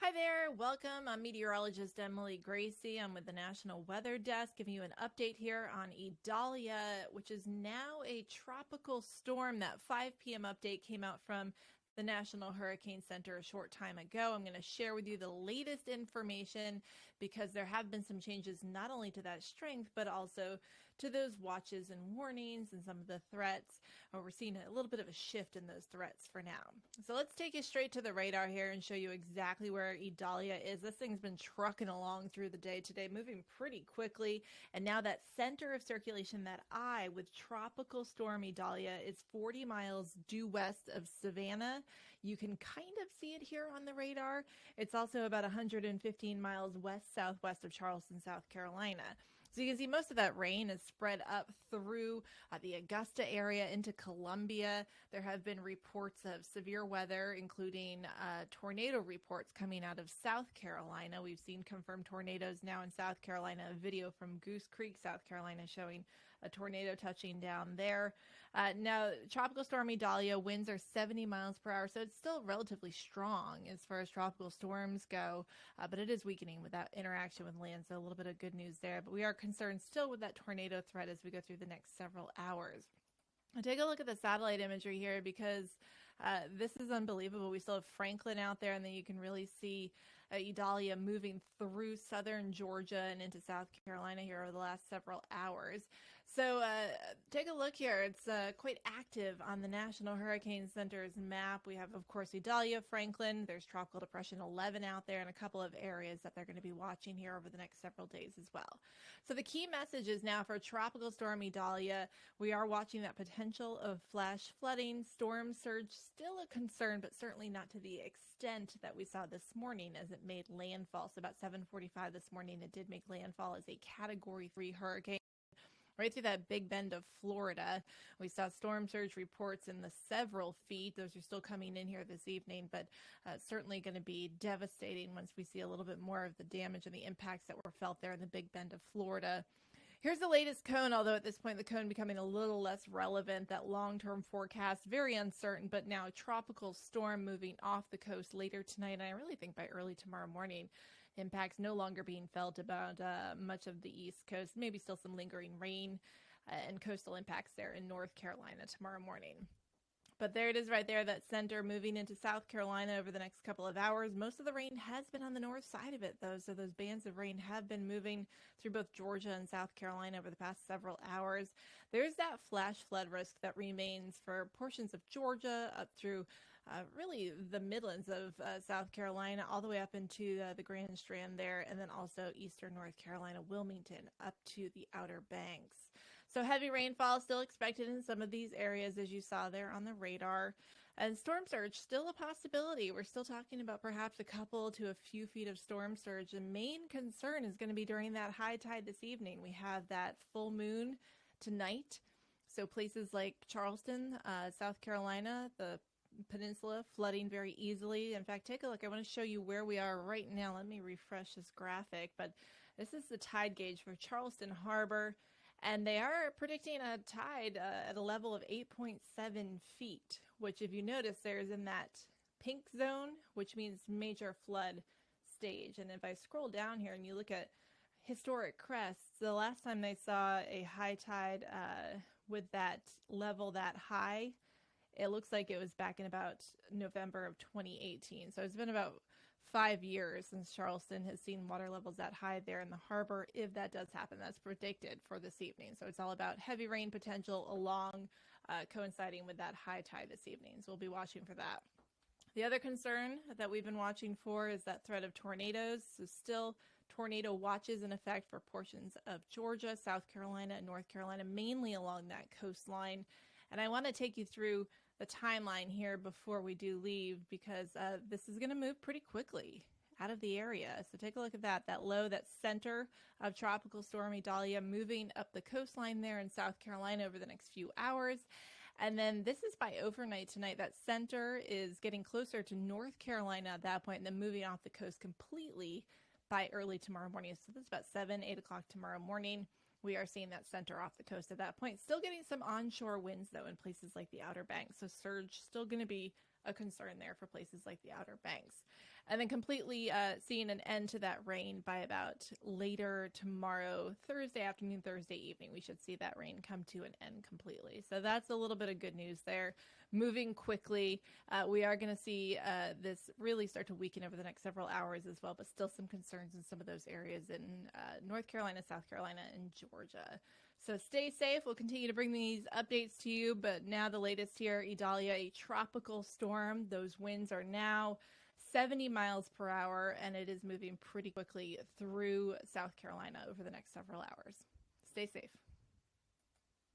Hi there, welcome. I'm meteorologist Emily Gracey. I'm with the National Weather Desk, giving you an update here on Idalia, which is now a tropical storm. That 5 p.m. update came out from the National Hurricane Center a short time ago. I'm going to share with you the latest information because there have been some changes not only to that strength, but also to those watches and warnings and some of the threats. We're seeing a little bit of a shift in those threats for now. So let's take you straight to the radar here and show you exactly where Idalia is. This thing's been trucking along through the day today, moving pretty quickly. And now that center of circulation, that eye with tropical storm Idalia, is 40 miles due west of Savannah. You can kind of see it here on the radar. It's also about 115 miles west-southwest of Charleston, South Carolina. So you can see most of that rain is spread up through the Augusta area into Columbia. There have been reports of severe weather, including tornado reports coming out of South Carolina. We've seen confirmed tornadoes now in South Carolina. A video from Goose Creek, South Carolina, showing a tornado touching down there. Now, Tropical Storm Idalia winds are 70 miles per hour, so it's still relatively strong as far as tropical storms go, but it is weakening with that interaction with land, so a little bit of good news there. But we are concerned still with that tornado threat as we go through the next several hours. I'll take a look at the satellite imagery here because this is unbelievable. We still have Franklin out there, and then you can really see Idalia moving through southern Georgia and into South Carolina here over the last several hours. So take a look here. It's quite active on the National Hurricane Center's map. We have, of course, Idalia, Franklin. There's Tropical Depression 11 out there and a couple of areas that they're going to be watching here over the next several days as well. So the key message is now for Tropical Storm Idalia, we are watching that potential of flash flooding, storm surge, still a concern, but certainly not to the extent that we saw this morning as it made landfall. So about 7:45 this morning, it did make landfall as a Category 3 hurricane right through that big bend of Florida. We saw storm surge reports in the several feet. Those are still coming in here this evening, but certainly going to be devastating once we see a little bit more of the damage and the impacts that were felt there in the big bend of Florida. Here's the latest cone, although at this point the cone becoming a little less relevant. That long-term forecast, very uncertain, but now a tropical storm moving off the coast later tonight, and I really think by early tomorrow morning. Impacts no longer being felt about much of the East Coast, maybe still some lingering rain and coastal impacts there in North Carolina tomorrow morning. But there it is right there, that center moving into South Carolina over the next couple of hours. Most of the rain has been on the north side of it, though, so those bands of rain have been moving through both Georgia and South Carolina over the past several hours. There's that flash flood risk that remains for portions of Georgia up through really the Midlands of South Carolina, all the way up into the Grand Strand there, and then also eastern North Carolina, Wilmington, up to the Outer Banks. So heavy rainfall still expected in some of these areas, as you saw there on the radar. And storm surge, still a possibility. We're still talking about perhaps a couple to a few feet of storm surge. The main concern is going to be during that high tide this evening. We have that full moon tonight. So places like Charleston, South Carolina, the peninsula, flooding very easily. In fact, take a look. I want to show you where we are right now. Let me refresh this graphic. But this is the tide gauge for Charleston Harbor. And they are predicting a tide at a level of 8.7 feet, which if you notice, there's in that pink zone, which means major flood stage. And if I scroll down here and you look at historic crests, the last time they saw a high tide with that level that high, it looks like it was back in about November of 2018. So it's been about 5 years since Charleston has seen water levels that high there in the harbor. If that does happen, that's predicted for this evening. So it's all about heavy rain potential along coinciding with that high tide this evening. So we'll be watching for that. The other concern that we've been watching for is that threat of tornadoes. So still tornado watches in effect for portions of Georgia, South Carolina, and North Carolina, mainly along that coastline. And I want to take you through the timeline here before we do leave because this is going to move pretty quickly out of the area. So take a look at that low, that center of Tropical Storm Idalia moving up the coastline there in South Carolina over the next few hours. And then this is by overnight tonight. That center is getting closer to North Carolina at that point and then moving off the coast completely by early tomorrow morning. So that's about 7, 8 o'clock tomorrow morning. We are seeing that center off the coast at that point. Still getting some onshore winds, though, in places like the Outer Banks. So surge still going to be a concern there for places like the Outer Banks. And then completely seeing an end to that rain by about later tomorrow, Thursday afternoon, Thursday evening. We should see that rain come to an end completely. So that's a little bit of good news there. Moving quickly, we are going to see this really start to weaken over the next several hours as well, but still some concerns in some of those areas in North Carolina, South Carolina, and Georgia. So stay safe. We'll continue to bring these updates to you, but now the latest here, Idalia, a tropical storm. Those winds are now 70 miles per hour, and it is moving pretty quickly through South Carolina over the next several hours. Stay safe.